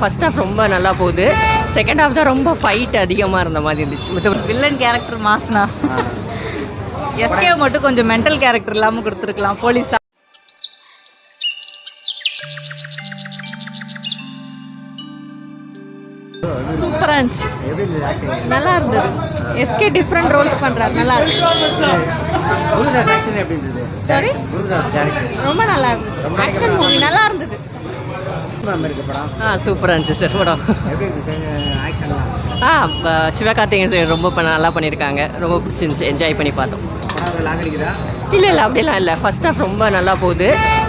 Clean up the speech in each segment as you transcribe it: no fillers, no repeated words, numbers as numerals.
First half ரொம்ப நல்லா போகுது. செகண்ட் ஹாஃப் தான் ரொம்ப ஃபைட் அதிகமாக இருந்த மாதிரி இருந்துச்சு. வில்லன் கேரக்டர் மாஸ்னா. எஸ்கே மட்டும் கொஞ்சம் மென்டல் கேரக்டர் இல்லாமல் கொடுத்துருக்கலாம் போலீஸா. சூப்பராக இருந்துச்சு, நல்லா இருந்தது. எஸ்கே டிஃப்ரெண்ட் ரோல்ஸ் பண்ணுறாரு, நல்லா இருந்துச்சு. சாரி, ரொம்ப நல்லா இருந்துச்சு. ஆக்ஷன் மூவி நல்லா இருந்தது. சூப்பராக இருந்துச்சு சார் படம். சிவகார்த்திகேயன் ரொம்ப நல்லா பண்ணியிருக்காங்க, ரொம்ப பிடிச்சிருந்துச்சு, என்ஜாய் பண்ணி பார்த்தோம். இல்லை அப்படிலாம் இல்லை. ஃபர்ஸ்ட் ஹாஃப் ரொம்ப நல்லா போகுது.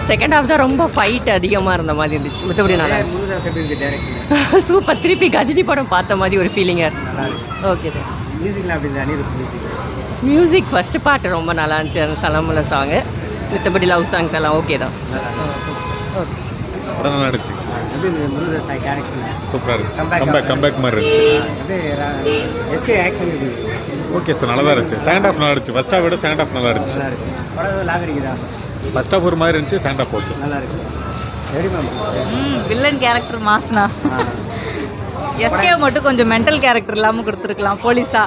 செகண்ட் ஹாஃப் தான் ரொம்ப ஃபைட் அதிகமாக இருந்த மாதிரி இருந்துச்சு. மற்றபடி நல்லா இருந்துச்சு. சூப்பர், திருப்பி கஜினி படம் பார்த்த மாதிரி ஒரு ஃபீலிங்காக இருந்துச்சு. Okay sir. மியூசிக் ஃபர்ஸ்ட் பாட்டு ரொம்ப நல்லா இருந்துச்சு, அந்த சலமுல சாங்கு. மற்றபடி லவ் சாங்ஸ் எல்லாம் ஓகே தான். ஓகே, படம் நல்லா இருந்துச்சு. சூப்பராக இருந்துச்சு. கம்பேக் மாதிரி இருந்துச்சு. ஓகே சார், நல்லா தான் இருந்துச்சு. செகண்ட் ஹாஃப் நல்லா இருந்துச்சு. ஃபர்ஸ்ட் ஹாஃப் விட செகண்ட் ஹாஃப் நல்லா இருந்துச்சு. ஃபர்ஸ்ட் ஹாஃப் ஒரு மாதிரி இருந்துச்சு, second half okay. Villain character மாஸ்னா. எஸ்கே மட்டும் கொஞ்சம் மென்டல் கேரக்டர் இல்லாமல் கொடுத்துருக்கலாம் போலீஸா,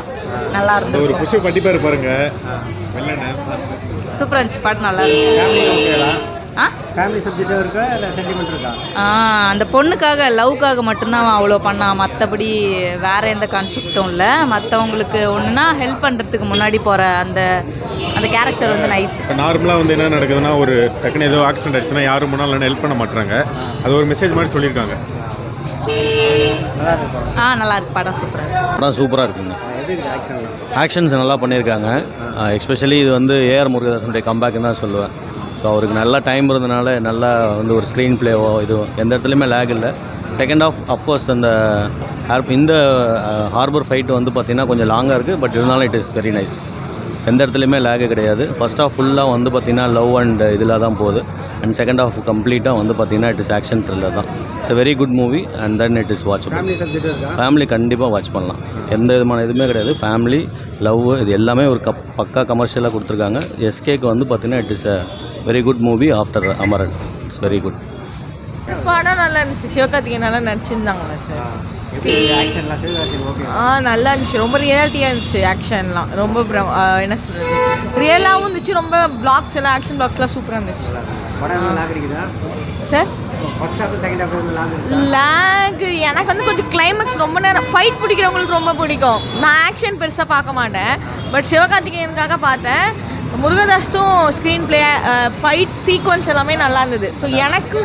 நல்லா இருந்தது. ஒரு புஷ் பண்ணிப்பாரு பாருங்க. சூப்பராக இருந்துச்சு, பாட்டு நல்லா இருந்துச்சு. அந்த பொண்ணுக்காக லவ்க்காக மட்டும்தான் அவன் அவ்வளோ பண்ணான். மற்றபடி வேற எந்த கான்செப்டும் இல்லை. மற்றவங்களுக்கு ஒன்றுனா ஹெல்ப் பண்ணுறதுக்கு முன்னாடி போகிற அந்த அந்த கேரக்டர் வந்து நைஸ். இப்போ நார்மலாக வந்து என்ன நடக்குதுன்னா, ஒரு டக்குன்னு ஏதோ ஆக்சிடென்ட் ஆயிடுச்சுன்னா யாரும் முன்னாள் ஹெல்ப் பண்ண மாட்டாங்க. அது ஒரு மெசேஜ் மாதிரி சொல்லியிருக்காங்க. நல்லா இருக்கு படம். சூப்பராக இருக்குங்க. ஆக்ஷன்ஸ் நல்லா பண்ணியிருக்காங்க. எஸ்பெஷலி இது வந்து ஏஆர் முருகதாசனுடைய கம்பேக்னு தான் சொல்லுவேன். ஸோ அவருக்கு நல்லா டைம் இருந்தனால நல்லா வந்து ஒரு ஸ்க்ரீன் பிளேவோ இதுவும் எந்த இடத்துலையுமே லேக் இல்லை. செகண்ட் ஆஃப் அஃப்கோர்ஸ் அந்த இந்த ஹார்பர் ஃபைட்டு வந்து பார்த்திங்கன்னா கொஞ்சம் லாங்காக இருக்குது. பட் இருந்தாலும் இட் இஸ் வெரி நைஸ். எந்த இடத்துலையுமே லேகு கிடையாது. ஃபர்ஸ்ட் ஆஃப் ஃபுல்லாக வந்து பார்த்திங்கன்னா லவ் அண்ட் இதில் தான் போகுது. அண்ட் செகண்ட் ஆஃப் கம்ப்ளீட்டாக வந்து பார்த்திங்கன்னா இட் இஸ் ஆக்ஷன் த்ரில்லர் தான். It's very good movie and then it is watchable. Family கண்டிப்பாக வாட்ச் பண்ணலாம். எந்த விதமான இதுவுமே கிடையாது. ஃபேமிலி லவ் இது எல்லாமே ஒரு பக்கா கமர்ஷியலாக கொடுத்துருக்காங்க. எஸ்கேக்கு வந்து பார்த்திங்கன்னா it is a very good movie after Amaran. It's very good. படம் நல்லா இருந்துச்சு. சிவகார்த்திகேயன் நல்லா நடிச்சிருந்தாங்களா சார்? நல்லா இருந்துச்சு. ரொம்ப ரியாலிட்டியாக இருந்துச்சு. ஆக்ஷன்லாம் ரொம்ப என்ன சொல்கிறது, ரியலாகவும் இருந்துச்சு. ரொம்ப பிளாக்ஸ் எல்லாம், ஆக்ஷன் பிளாக்ஸ்லாம் சூப்பராக இருந்துச்சு சார். லேக் எனக்கு வந்து கொஞ்சம் கிளைமேக்ஸ் ரொம்ப நேரம் ஃபைட் பிடிக்கிறவங்களுக்கு ரொம்ப பிடிக்கும். நான் ஆக்ஷன் பெருசாக பார்க்க மாட்டேன். பட் சிவகார்த்திகேயனுக்காக பார்த்தேன். முருகதாஸும் ஸ்க்ரீன் பிளே, ஃபைட் சீக்வன்ஸ் எல்லாமே நல்லா இருந்தது. ஸோ எனக்கு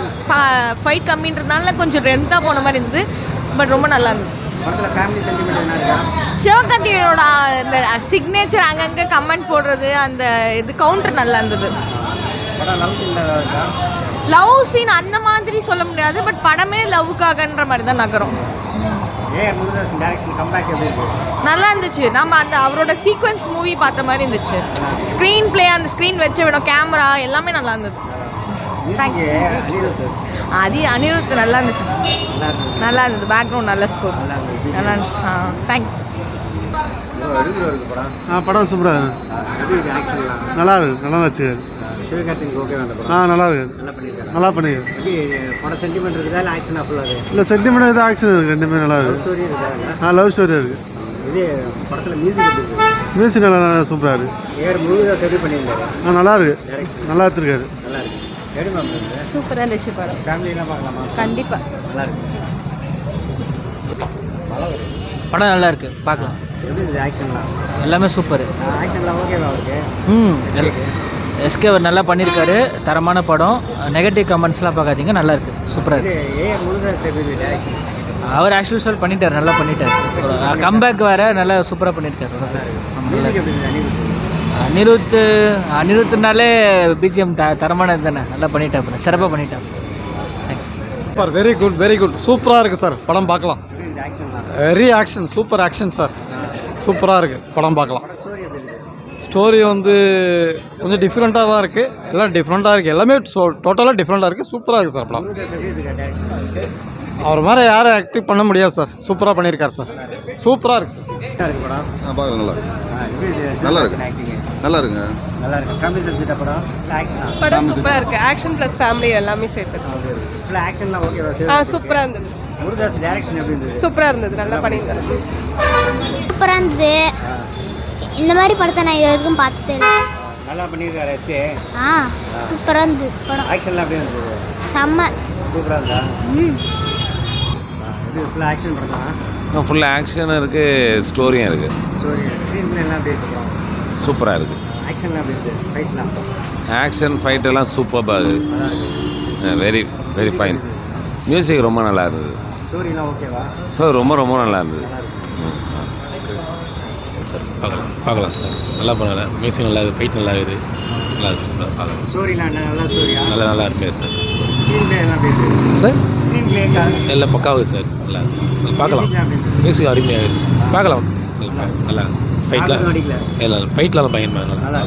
ஃபைட் கம்மின்றதுனால கொஞ்சம் ரெந்தாக போன மாதிரி இருந்தது. பட் ரொம்ப நல்லா இருந்தது. சிவகார்த்திகேயனோட இந்த சிக்னேச்சர் அங்கங்கே கமெண்ட் போடுறது, அந்த இது கவுண்டர் நல்லா இருந்தது. லவ் சீன் அந்த மாதிரி சொல்ல முடியாது. பட் படமே லவ்வுக்காகன்ற மாதிரி தான் நகரும். நல்லா இருந்துச்சு. நம்ம அந்த அவரோட சீக்வன்ஸ் மூவி பார்த்த மாதிரி இருந்துச்சு. ஸ்க்ரீன் பிளே, அந்த ஸ்க்ரீன் வச்ச விடம், கேமரா எல்லாமே நல்லா இருந்தது. அது அனிருத் நல்லா இருந்துச்சு. நல்லா இருந்தது. பேக்ரவுண்ட் நல்ல ஸ்கோர் நல்லா இருந்துச்சு. தேங்க்யூ. படம் சூப்பராக நல்லா இருக்கு. நல்லா இருந்துச்சு. நல்லா இருக்கு. நல்லா பண்ணிருக்கு. இல்லை சென்டிமெண்ட் இது ஆக்ஷன் இருக்குது. ரெண்டுமே நல்லா இருக்கு. லவ் ஸ்டோரி இருக்குது. மியூசிக் நல்லா சூப்பராக இருக்குது. நல்லா இருக்கு. நல்லா எடுத்துருக்காரு. சூப்பராக இருந்துச்சு படம். கண்டிப்பாக படம் நல்லா இருக்கு, பார்க்கலாம். எல்லாமே சூப்பர். எஸ்கே நல்லா பண்ணியிருக்காரு. தரமான படம். நெகட்டிவ் கமெண்ட்ஸ்லாம் பார்க்காதீங்க, நல்லா இருக்கு, சூப்பராக இருக்கு. அவர் ஆக்சுவல் பண்ணிட்டார், நல்லா பண்ணிட்டார். கம்பேக் வேறு நல்லா சூப்பராக பண்ணியிருக்காரு. அனிருத்னாலே பிஜிஎம் தரமானது தானே, நல்லா பண்ணிட்டார், சிறப்பாக பண்ணிட்டார். Thanks. Super, very good, very good. சூப்பராக இருக்குது சார். படம் பார்க்கலாம். Very action, super action sir. சூப்பராக இருக்குது, படம் பார்க்கலாம். ஸ்டோரி வந்து கொஞ்சம் டிஃப்ரெண்ட்டாக தான் இருக்குது. எல்லாம் டிஃப்ரெண்ட்டாக இருக்குது. எல்லாமே டோட்டலாக டிஃப்ரெண்ட்டாக இருக்குது. சூப்பராக இருக்குது சார் படம். அவர் மாதிரி யாரும் ஆக்டிவ் பண்ண முடியாது சார். சூப்பராக பண்ணியிருக்காரு சார். சூப்பராக இருக்குது சார். பார்க்கலாம். நல்லா இருக்கு. நல்லா இருக்குங்க. படம் சூப்பராக இருக்குது. ஆக்ஷன் ப்ளஸ் ஃபேமிலி எல்லாமே சேர்த்து. சூப்பராக இருந்தது. முருகதாஸ் டைரக்ஷன் எப்படி இருந்தது? சூப்பராக இருந்தது, நல்லா பண்ணியிருந்தாரு. சூப்பராக இருந்தது. இந்த மாதிரி படத்தை நான் இது வரைக்கும் பார்த்தேன். நல்லா பண்ணியிருக்காரு எஸ்கே. சூப்பராக இருந்தது படம். ஆக்ஷன்லாம் எப்படி இருந்தது? செம்ம சூப்பராக இருந்தா? இது ஃபுல்லாக ஆக்ஷன் படம் தான். ஃபுல்லாக ஆக்ஷனும் இருக்குது, ஸ்டோரியும் இருக்குது. ஸ்டோரி ஸ்க்ரீன் பிளே எல்லாம் எப்படி இருக்கு? சூப்பராக இருக்குது. ஆக்ஷன்லாம் எப்படி இருக்குது? ஃபைட்லாம் ஆக்ஷன் ஃபைட்டெல்லாம் சூப்பராக இருக்குது. Very very fine. மியூசிக் ரொம்ப நல்லா இருந்தது. ஸ்டோரிலாம் ஓகேவா? ஸோ ரொம்ப ரொம்ப நல்லா இருந்தது. சார் பார்க்கலாம் சார், நல்லா பண்ணல. மியூசிக் நல்லா இருக்குது, ஃபைட் நல்லா இருக்குது, நல்லா இருக்குது, பார்க்கலாம். ஸ்டோரிலாம் நல்லா ஸ்டோரியா? நல்லா இருக்கு சார். ஸ்க்ரீன் பிளே எல்லாம் எப்படி இருக்குது? சார் ஸ்க்ரீன் பிளே எல்லாம் பக்காவுது சார், நல்லா பார்க்கலாம். மியூசிக் அருமையாக இருக்குது, பார்க்கலாம். நல்லா ஃபைட்லாம் நடிக்கல. எல்லாம் ஃபைட்லாம் பயங்கரமாக நல்லா